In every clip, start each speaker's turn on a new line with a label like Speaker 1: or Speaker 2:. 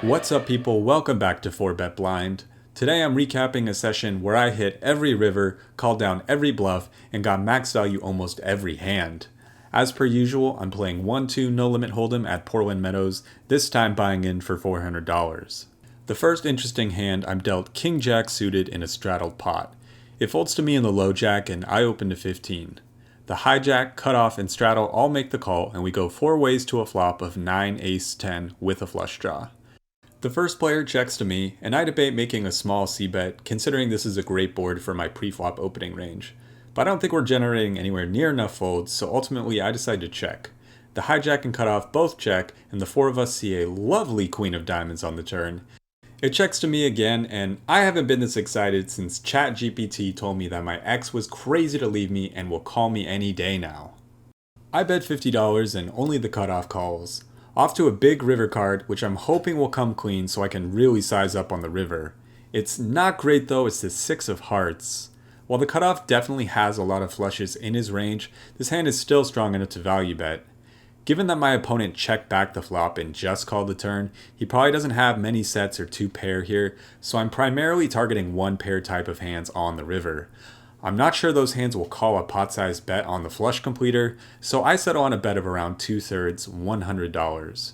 Speaker 1: What's up, people? Welcome back to 4Bet Blind. Today I'm recapping a session where I hit every river, called down every bluff, and got max value almost every hand. As per usual, I'm playing 1-2 no limit hold'em at Portland Meadows, this time buying in for $400. The first interesting hand, I'm dealt King Jack suited in a straddled pot. It folds to me in the low jack and I open to 15. The hijack, cutoff, and straddle all make the call, and we go 4 ways to a flop of 9 ace 10 with a flush draw. The first player checks to me, and I debate making a small c-bet, considering this is a great board for my pre-flop opening range. But I don't think we're generating anywhere near enough folds, so ultimately I decide to check. The hijack and cutoff both check, and the 4 of us see a lovely queen of diamonds on the turn. It checks to me again, and I haven't been this excited since ChatGPT told me that my ex was crazy to leave me and will call me any day now. I bet $50 and only the cutoff calls. Off to a big river card, which I'm hoping will come clean so I can really size up on the river. It's not great though, it's the 6 of hearts. While the cutoff definitely has a lot of flushes in his range, this hand is still strong enough to value bet. Given that my opponent checked back the flop and just called the turn, he probably doesn't have many sets or 2 pair here, so I'm primarily targeting 1 pair type of hands on the river. I'm not sure those hands will call a pot-sized bet on the flush completer, so I settle on a bet of around 2/3, $100.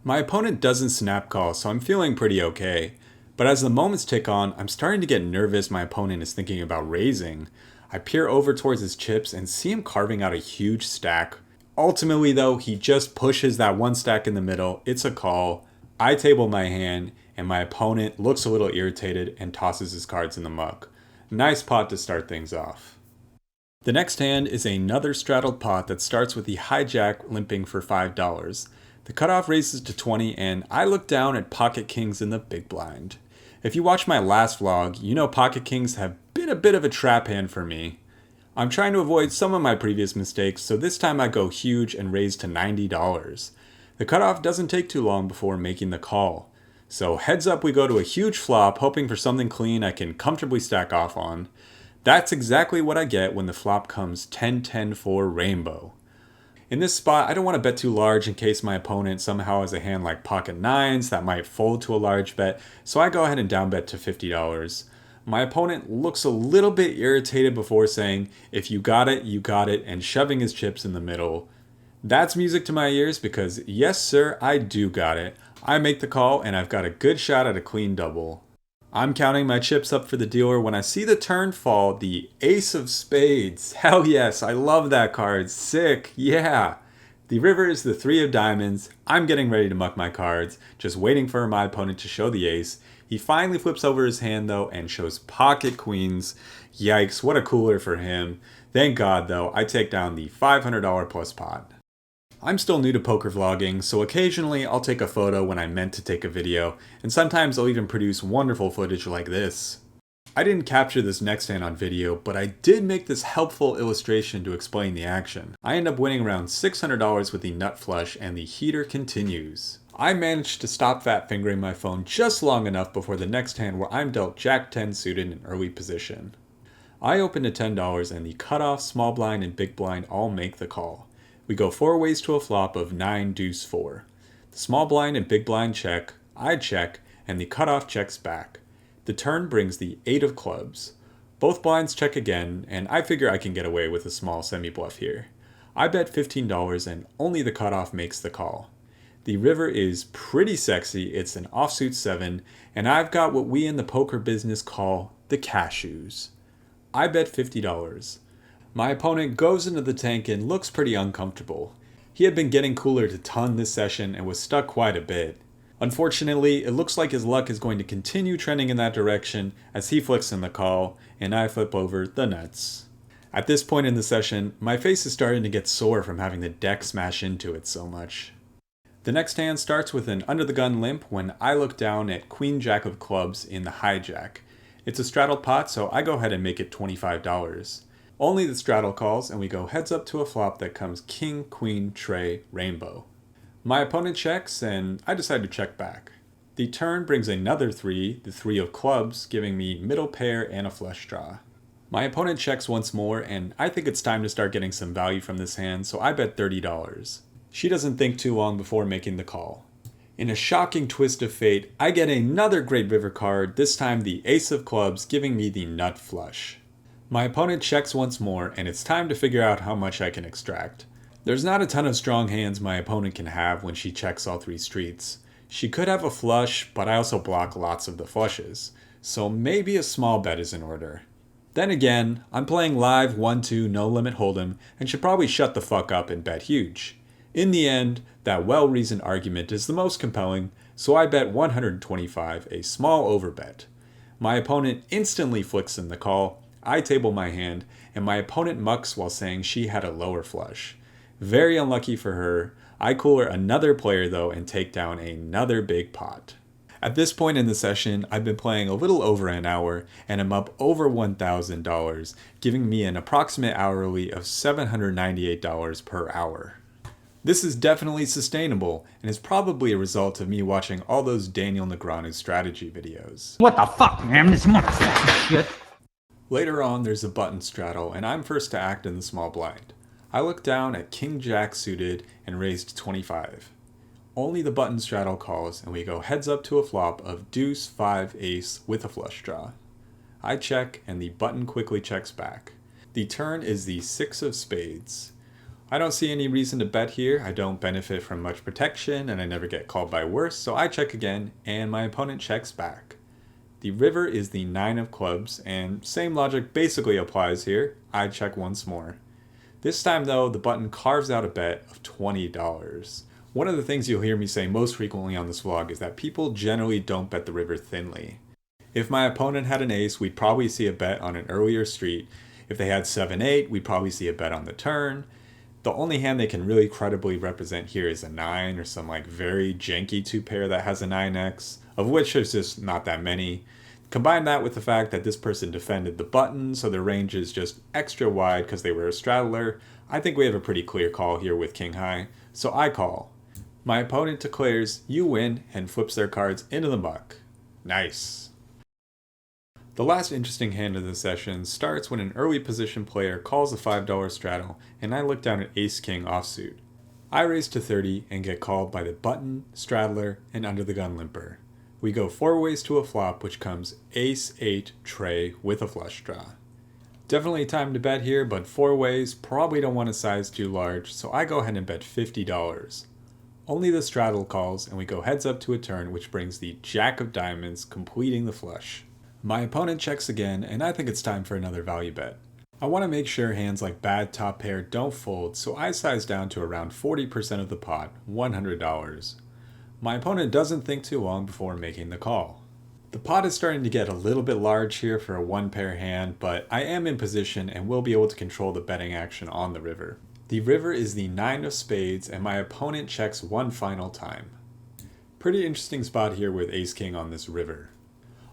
Speaker 1: My opponent doesn't snap call, so I'm feeling pretty okay. But as the moments tick on, I'm starting to get nervous my opponent is thinking about raising. I peer over towards his chips and see him carving out a huge stack. Ultimately though, he just pushes that 1 stack in the middle, it's a call. I table my hand, and my opponent looks a little irritated and tosses his cards in the muck. Nice pot to start things off. The next hand is another straddled pot that starts with the hijack limping for $5. The cutoff raises to 20 and I look down at pocket kings in the big blind. If you watched my last vlog, you know pocket kings have been a bit of a trap hand for me. I'm trying to avoid some of my previous mistakes, so this time I go huge and raise to $90. The cutoff doesn't take too long before making the call. So heads up, we go to a huge flop, hoping for something clean I can comfortably stack off on. That's exactly what I get when the flop comes 10-10-4 rainbow. In this spot, I don't want to bet too large in case my opponent somehow has a hand like pocket nines that might fold to a large bet, so I go ahead and down bet to $50. My opponent looks a little bit irritated before saying, "If you got it, and shoving his chips in the middle. That's music to my ears because yes sir, I do got it. I make the call and I've got a good shot at a clean double. I'm counting my chips up for the dealer when I see the turn fall, the ace of spades. Hell yes, I love that card. Sick, yeah. The river is the 3 of diamonds. I'm getting ready to muck my cards, just waiting for my opponent to show the ace. He finally flips over his hand though and shows pocket queens. Yikes, what a cooler for him. Thank God though, I take down the $500 plus pot. I'm still new to poker vlogging, so occasionally I'll take a photo when I meant to take a video, and sometimes I'll even produce wonderful footage like this. I didn't capture this next hand on video, but I did make this helpful illustration to explain the action. I end up winning around $600 with the nut flush, and the heater continues. I managed to stop fat fingering my phone just long enough before the next hand where I'm dealt Jack 10 suited in early position. I open to $10 and the cutoff, small blind, and big blind all make the call. We go 4 ways to a flop of 9 deuce 4. The small blind and big blind check, I check, and the cutoff checks back. The turn brings the 8 of clubs. Both blinds check again, and I figure I can get away with a small semi-bluff here. I bet $15 and only the cutoff makes the call. The river is pretty sexy, it's an offsuit 7, and I've got what we in the poker business call the cashews. I bet $50. My opponent goes into the tank and looks pretty uncomfortable. He had been getting cooler to ton this session and was stuck quite a bit. Unfortunately, it looks like his luck is going to continue trending in that direction as he flicks in the call, and I flip over the nuts. At this point in the session, my face is starting to get sore from having the deck smash into it so much. The next hand starts with an under the gun limp when I look down at Queen Jack of clubs in the hijack. It's a straddled pot, so I go ahead and make it $25. Only the straddle calls, and we go heads up to a flop that comes king, queen, tray, rainbow. My opponent checks, and I decide to check back. The turn brings another 3, the 3 of clubs, giving me middle pair and a flush draw. My opponent checks once more, and I think it's time to start getting some value from this hand, so I bet $30. She doesn't think too long before making the call. In a shocking twist of fate, I get another great river card, this time the Ace of Clubs, giving me the nut flush. My opponent checks once more, and it's time to figure out how much I can extract. There's not a ton of strong hands my opponent can have when she checks all three streets. She could have a flush, but I also block lots of the flushes, so maybe a small bet is in order. Then again, I'm playing live 1-2 no limit hold'em and should probably shut the fuck up and bet huge. In the end, that well-reasoned argument is the most compelling, so I bet 125, a small overbet. My opponent instantly flicks in the call, I table my hand, and my opponent mucks while saying she had a lower flush. Very unlucky for her. I cooler another player though and take down another big pot. At this point in the session, I've been playing a little over an hour and I'm up over $1,000, giving me an approximate hourly of $798 per hour. This is definitely sustainable and is probably a result of me watching all those Daniel Negreanu strategy videos.
Speaker 2: What the fuck, man? This motherfucking shit.
Speaker 1: Later on, there's a button straddle and I'm first to act in the small blind. I look down at King Jack suited and raised 25. Only the button straddle calls and we go heads up to a flop of deuce 5 ace with a flush draw. I check and the button quickly checks back. The turn is the 6 of spades. I don't see any reason to bet here. I don't benefit from much protection and I never get called by worse, so I check again and my opponent checks back. The river is the 9 of clubs and same logic basically applies here. I check once more. This time though, the button carves out a bet of $20. One of the things you'll hear me say most frequently on this vlog is that people generally don't bet the river thinly. If my opponent had an ace, we'd probably see a bet on an earlier street. If they had 7-8, we'd probably see a bet on the turn. The only hand they can really credibly represent here is a 9 or some like very janky 2-pair that has a 9x, of which there's just not that many. Combine that with the fact that this person defended the button, so their range is just extra wide because they were a straddler. I think we have a pretty clear call here with king high, so I call. My opponent declares, you win, and flips their cards into the muck. Nice. The last interesting hand of the session starts when an early position player calls a $5 straddle, and I look down at ace-king offsuit. I raise to 30 and get called by the button, straddler, and under the gun limper. We go 4 ways to a flop, which comes ace-8 tray with a flush draw. Definitely time to bet here, but 4 ways, probably don't want a size too large, so I go ahead and bet $50. Only the straddle calls, and we go heads up to a turn, which brings the jack of diamonds, completing the flush. My opponent checks again, and I think it's time for another value bet. I want to make sure hands like bad top pair don't fold, so I size down to around 40% of the pot, $100. My opponent doesn't think too long before making the call. The pot is starting to get a little bit large here for a 1-pair hand, but I am in position and will be able to control the betting action on the river. The river is the 9 of spades and my opponent checks one final time. Pretty interesting spot here with ace-king on this river.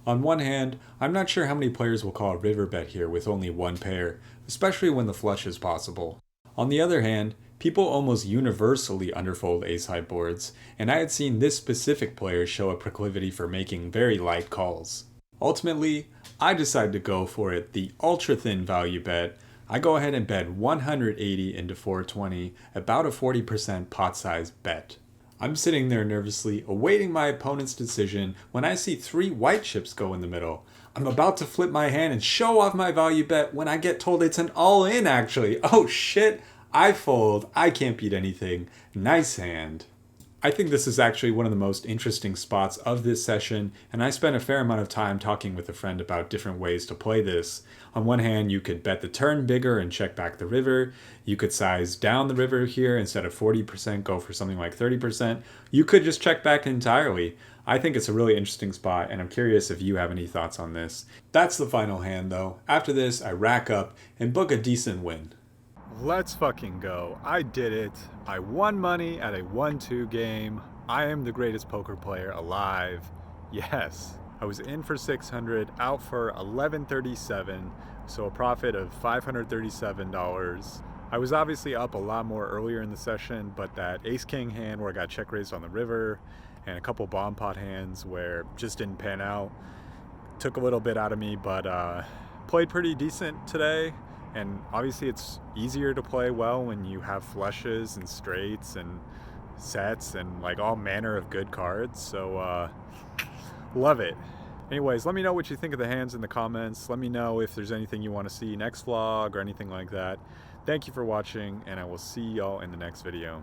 Speaker 1: On one hand, I'm not sure how many players will call a river bet here with only 1 pair, especially when the flush is possible. On the other hand, people almost universally underfold ace-high boards, and I had seen this specific player show a proclivity for making very light calls. Ultimately, I decided to go for it, the ultra-thin value bet. I go ahead and bet 180 into 420, about a 40% pot size bet. I'm sitting there nervously, awaiting my opponent's decision when I see 3 white chips go in the middle. I'm about to flip my hand and show off my value bet when I get told it's an all-in actually. Oh shit, I fold. I can't beat anything. Nice hand. I think this is actually one of the most interesting spots of this session, and I spent a fair amount of time talking with a friend about different ways to play this. On one hand, you could bet the turn bigger and check back the river. You could size down the river here instead of 40%, go for something like 30%. You could just check back entirely. I think it's a really interesting spot, and I'm curious if you have any thoughts on this. That's the final hand, though. After this, I rack up and book a decent win. Let's fucking go. I did it. I won money at a 1-2 game. I am the greatest poker player alive. Yes. I was in for 600, out for 1137, so a profit of $537. I was obviously up a lot more earlier in the session, but that ace-king hand where I got check raised on the river and a couple bomb pot hands where it just didn't pan out took a little bit out of me, but played pretty decent today. And obviously it's easier to play well when you have flushes and straights and sets and like all manner of good cards. So love it. Anyways, let me know what you think of the hands in the comments. Let me know if there's anything you want to see next vlog or anything like that. Thank you for watching, and I will see y'all in the next video.